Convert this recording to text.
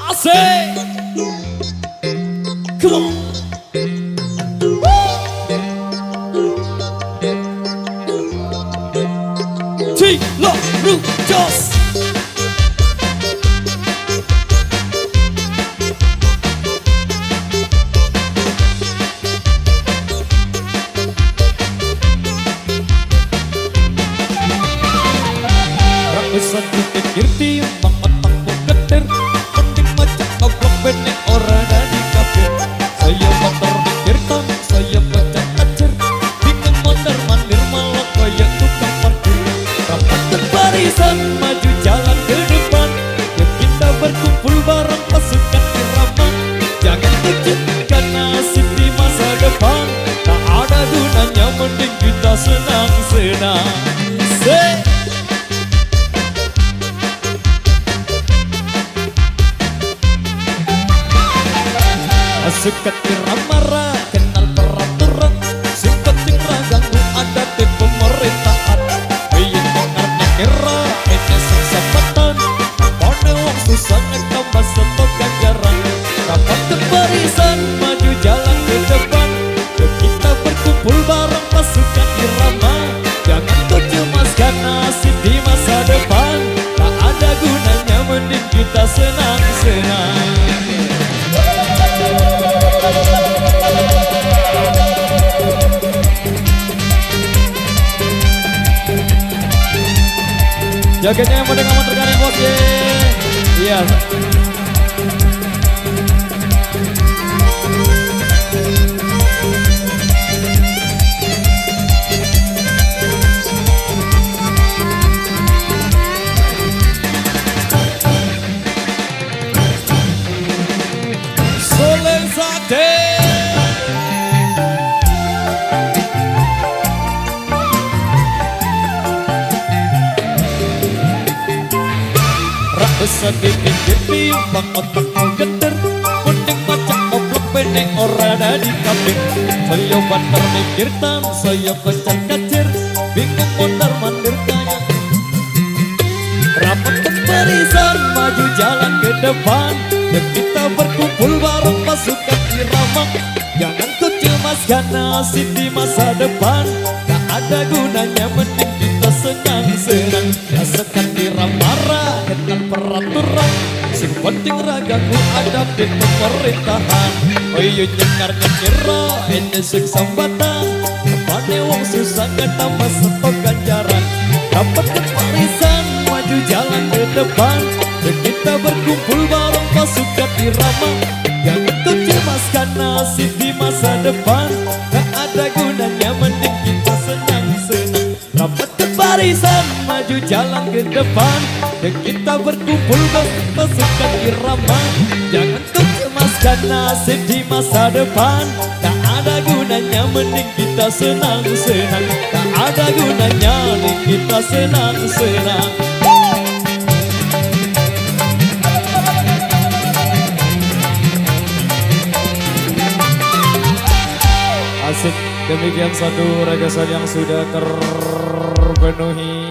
Asik. Come on. Tilo Rujos. Rakusan pikir tiup banget aku geter. Mending macam goblok benek orang dari kafir. Saya motor mikir tam, saya baca acer. Bingung mondar mandir malah kayak tukang parkir. Rapatkan barisan maju jalan ke depan. Yuk kita berkumpul bareng pasukan irama. Jangan kejutkan nasib di masa depan. Tak ada gunanya mending kita senang-senang. Suka tiramara, kenal peraturan. Suka ganggu adat di pemerintahan. Biar dengarnya kira ini sesempatan. Pada wong susah tambah satu ganjaran. Rapat ke barisan, maju jalan ke depan. Yuk kita berkumpul bareng pasukan irama. Jangan kau cemaskan nasib di masa depan. Tak ada gunanya mending kita senang-senang. Jaketnya yang model motor garing bos ye. Iya. Soleh Sate. Sedikit tiup bang otakku geter. Mending macam goblok benek orang dari kafir. Saya bandar mikir tam, saya kocar kacir. Bingung mondar mandir kayak. Rapat ke barisan, maju jalan ke depan. Dan kita berkumpul bareng pasukan irama. Jangan kau cemaskan nasib di masa depan. Tak ada gunanya mending kita senang-senang. Rasakan diramara, kenal peraturan. Sing penting ragaku ada di pemerintahan. Oh iya nyengarnya kira ini sesambatan. Kepane wong susah gak tambah satu ganjaran. Dapat keparisan, maju jalan ke depan. Dan kita berkumpul bareng pasukan irama. Jangan kau cemaskan nasib di masa depan. Tak ada gunanya mending kita senang-senang. Rapat ke barisan, maju jalan ke depan. Dan kita berkumpul pasukan irama. Jangan kau cemaskan nasib di masa depan. Tak ada gunanya mending kita senang-senang. Tak ada gunanya mending kita senang-senang. Asik, demikian satu ragasan yang sudah terpenuhi.